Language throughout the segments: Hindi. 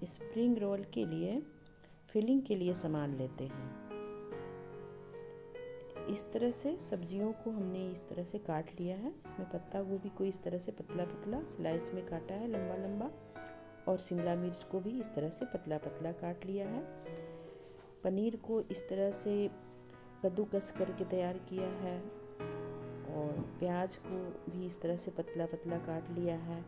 स्प्रिंग रोल के लिए फिलिंग के लिए सामान लेते हैं। इस तरह से सब्जियों को हमने इस तरह से काट लिया है। इसमें पत्ता गोभी को इस तरह से पतला पतला स्लाइस में काटा है, लंबा लंबा, और शिमला मिर्च को भी इस तरह से पतला पतला काट लिया है। पनीर को इस तरह से कद्दूकस करके तैयार किया है, और प्याज को भी इस तरह से पतला पतला काट लिया है।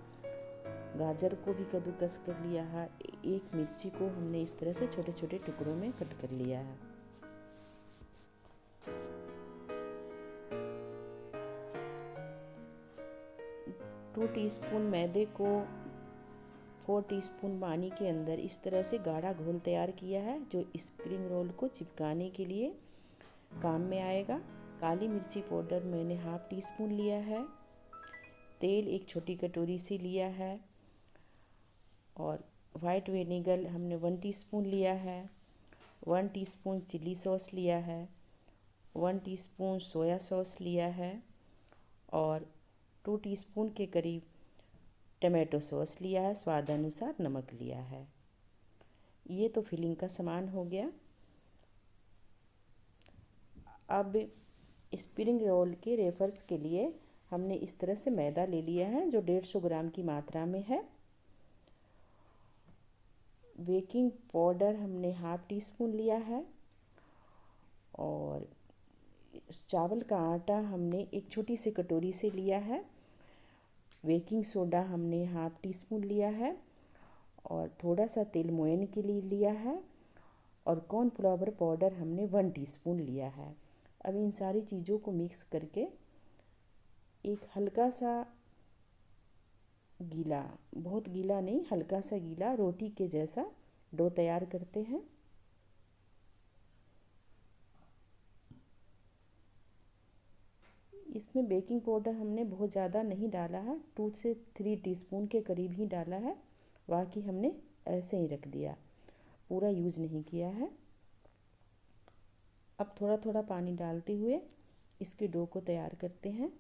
गाजर को भी कद्दूकस कर लिया है। एक मिर्ची को हमने इस तरह से छोटे छोटे टुकड़ों में कट कर लिया है। टू टीस्पून मैदे को 4 टीस्पून पानी के अंदर इस तरह से गाढ़ा घोल तैयार किया है, जो स्प्रिंग रोल को चिपकाने के लिए काम में आएगा। काली मिर्ची पाउडर मैंने हाफ टी स्पून लिया है। तेल एक छोटी कटोरी से लिया है, और वाइट विनेगर हमने 1 टीस्पून लिया है। 1 टीस्पून चिली सॉस लिया है। 1 टीस्पून सोया सॉस लिया है, और 2 टीस्पून के करीब टमाटो सॉस लिया है। स्वाद अनुसार नमक लिया है। ये तो फिलिंग का सामान हो गया। अब स्प्रिंग रोल के वेफर्स के लिए हमने इस तरह से मैदा ले लिया है, जो 150 ग्राम की मात्रा में है। बेकिंग पाउडर हमने हाफ टी स्पून लिया है, और चावल का आटा हमने एक छोटी सी कटोरी से लिया है। बेकिंग सोडा हमने हाफ टी स्पून लिया है, और थोड़ा सा तेल मोयन के लिए लिया है, और कॉर्नफ्लावर पाउडर हमने 1 टीस्पून लिया है। अब इन सारी चीज़ों को मिक्स करके एक हल्का सा गीला, बहुत गीला नहीं, हल्का सा गीला रोटी के जैसा डो तैयार करते हैं। इसमें बेकिंग पाउडर हमने बहुत ज़्यादा नहीं डाला है, 2 से 3 टीस्पून के करीब ही डाला है। बाकी हमने ऐसे ही रख दिया, पूरा यूज़ नहीं किया है। अब थोड़ा थोड़ा पानी डालते हुए इसके डो को तैयार करते हैं।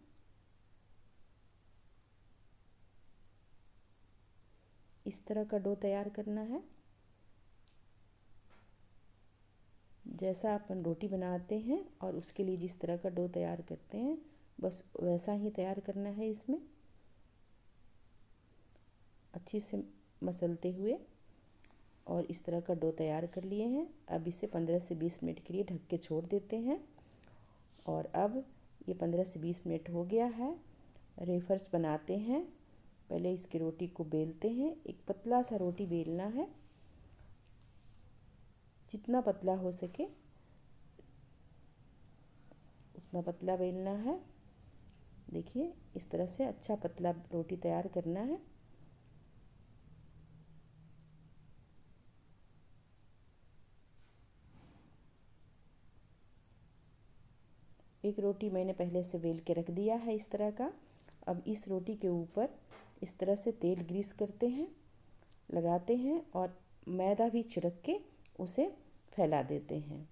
इस तरह का डो तैयार करना है, जैसा अपन रोटी बनाते हैं और उसके लिए जिस तरह का डो तैयार करते हैं, बस वैसा ही तैयार करना है। इसमें अच्छे से मसलते हुए, और इस तरह का डो तैयार कर लिए हैं। अब इसे 15 से 20 मिनट के लिए ढक के छोड़ देते हैं। और अब ये 15 से 20 मिनट हो गया है। वेफर्स बनाते हैं। पहले इसकी रोटी को बेलते हैं। एक पतला सा रोटी बेलना है, जितना पतला हो सके उतना पतला बेलना है। देखिए, इस तरह से अच्छा पतला रोटी तैयार करना है। एक रोटी मैंने पहले से बेल के रख दिया है इस तरह का। अब इस रोटी के ऊपर इस तरह से तेल ग्रीस करते हैं, लगाते हैं, और मैदा भी छिड़क के उसे फैला देते हैं।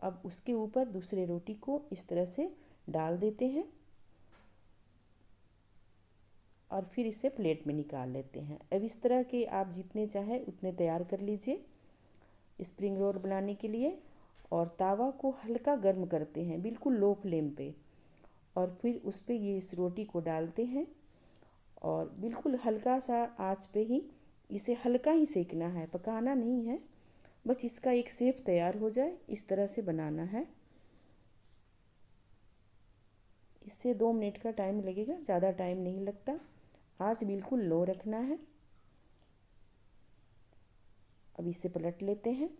अब उसके ऊपर दूसरे रोटी को इस तरह से डाल देते हैं, और फिर इसे प्लेट में निकाल लेते हैं। अब इस तरह के आप जितने चाहे उतने तैयार कर लीजिए स्प्रिंग रोल बनाने के लिए। और तावा को हल्का गर्म करते हैं, बिल्कुल लो फ्लेम पे, और फिर उस पर ये इस रोटी को डालते हैं, और बिल्कुल हल्का सा आंच पे ही इसे हल्का ही सेकना है, पकाना नहीं है। बस इसका एक शेप तैयार हो जाए इस तरह से बनाना है। इससे 2 मिनट का टाइम लगेगा, ज़्यादा टाइम नहीं लगता। आंच बिल्कुल लो रखना है। अब इसे पलट लेते हैं,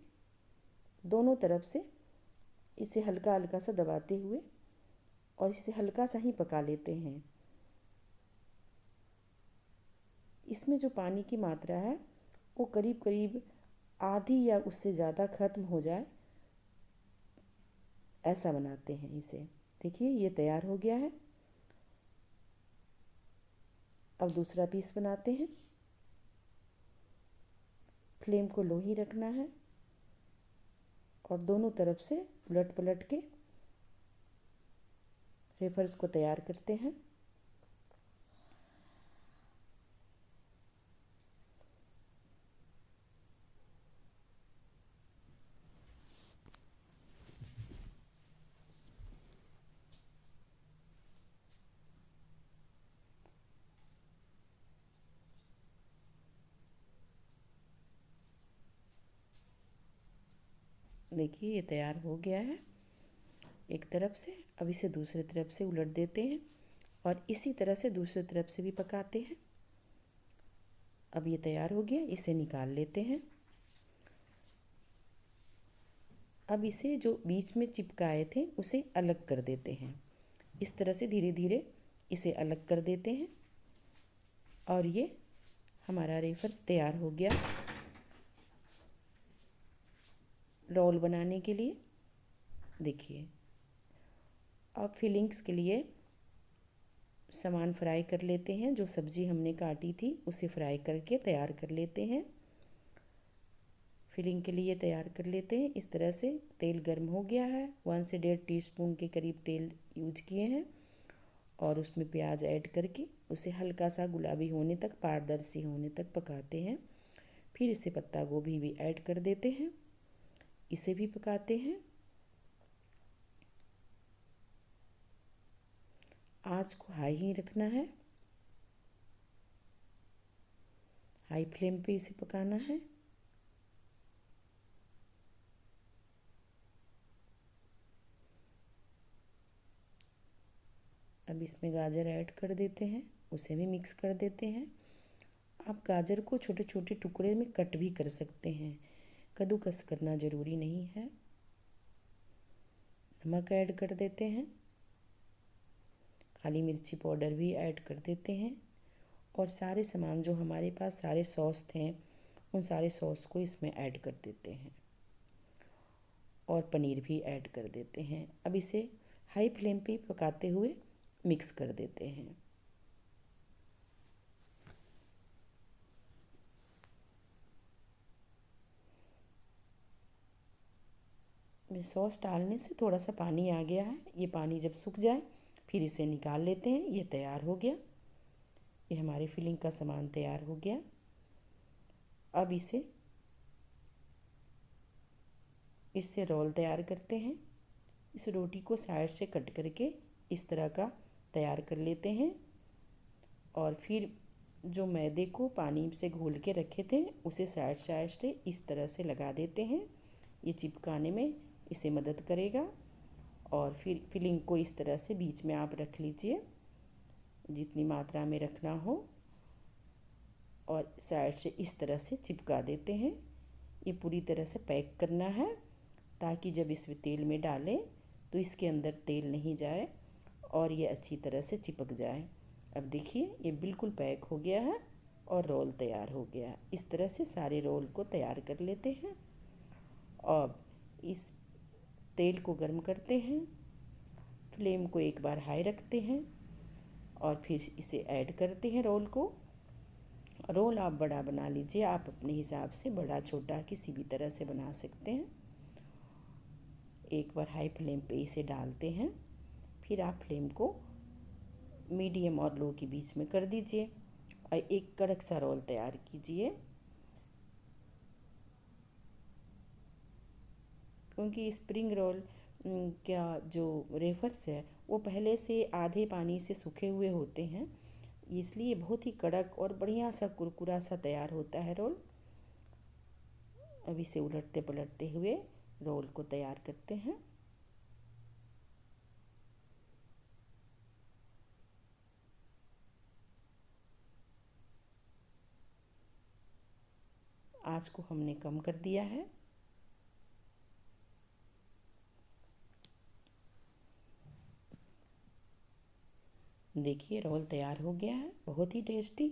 दोनों तरफ से इसे हल्का हल्का सा दबाते हुए, और इसे हल्का सा ही पका लेते हैं। इसमें जो पानी की मात्रा है वो करीब करीब आधी या उससे ज़्यादा ख़त्म हो जाए, ऐसा बनाते हैं इसे। देखिए, ये तैयार हो गया है। अब दूसरा पीस बनाते हैं। फ्लेम को लो ही रखना है, और दोनों तरफ से उलट पलट के वेफर्स को तैयार करते हैं। देखिए ये तैयार हो गया है एक तरफ से। अब इसे दूसरी तरफ से उलट देते हैं और इसी तरह से दूसरी तरफ से भी पकाते हैं। अब ये तैयार हो गया, इसे निकाल लेते हैं। अब इसे जो बीच में चिपकाए थे उसे अलग कर देते हैं। इस तरह से धीरे धीरे इसे अलग कर देते हैं और ये हमारा रेफर्स तैयार हो गया रोल बनाने के लिए। देखिए अब फिलिंग्स के लिए सामान फ्राई कर लेते हैं। जो सब्ज़ी हमने काटी थी उसे फ्राई करके तैयार कर लेते हैं। फिलिंग के लिए तैयार कर लेते हैं। इस तरह से तेल गर्म हो गया है। 1 से 1.5 टीस्पून के करीब तेल यूज किए हैं और उसमें प्याज ऐड करके उसे हल्का सा गुलाबी होने तक, पारदर्शी होने तक पकाते हैं। फिर इसे पत्ता गोभी भी ऐड कर देते हैं, इसे भी पकाते हैं। आँच को हाई ही रखना है, हाई फ्लेम पे इसे पकाना है। अब इसमें गाजर ऐड कर देते हैं, उसे भी मिक्स कर देते हैं। आप गाजर को छोटे छोटे टुकड़े में कट भी कर सकते हैं, कद्दूकस करना ज़रूरी नहीं है। नमक ऐड कर देते हैं, काली मिर्ची पाउडर भी ऐड कर देते हैं और सारे सामान जो हमारे पास सारे सॉस थे उन सारे सॉस को इसमें ऐड कर देते हैं और पनीर भी ऐड कर देते हैं। अब इसे हाई फ्लेम पे पकाते हुए मिक्स कर देते हैं। सॉस डालने से थोड़ा सा पानी आ गया है, ये पानी जब सूख जाए फिर इसे निकाल लेते हैं। ये तैयार हो गया, ये हमारी फिलिंग का सामान तैयार हो गया। अब इससे रोल तैयार करते हैं। इस रोटी को साइड से कट करके इस तरह का तैयार कर लेते हैं और फिर जो मैदे को पानी से घोल के रखे थे उसे साइड साइड से इस तरह से लगा देते हैं। ये चिपकाने में इसे मदद करेगा। और फिर फिलिंग को इस तरह से बीच में आप रख लीजिए, जितनी मात्रा में रखना हो, और साइड से इस तरह से चिपका देते हैं। ये पूरी तरह से पैक करना है ताकि जब इस तेल में डालें तो इसके अंदर तेल नहीं जाए और ये अच्छी तरह से चिपक जाए। अब देखिए ये बिल्कुल पैक हो गया है और रोल तैयार हो गया है। इस तरह से सारे रोल को तैयार कर लेते हैं। अब इस तेल को गर्म करते हैं, फ्लेम को एक बार हाई रखते हैं और फिर इसे ऐड करते हैं रोल को। रोल आप बड़ा बना लीजिए, आप अपने हिसाब से बड़ा छोटा किसी भी तरह से बना सकते हैं। एक बार हाई फ्लेम पे इसे डालते हैं, फिर आप फ्लेम को मीडियम और लो के बीच में कर दीजिए और एक कड़क सा रोल तैयार कीजिए। क्योंकि स्प्रिंग रोल का जो रेफर्स है वो पहले से आधे पानी से सूखे हुए होते हैं, इसलिए बहुत ही कड़क और बढ़िया सा कुरकुरा सा तैयार होता है रोल। अब इसे उलटते पलटते हुए रोल को तैयार करते हैं। आँच को हमने कम कर दिया है। देखिए रोल तैयार हो गया है, बहुत ही टेस्टी।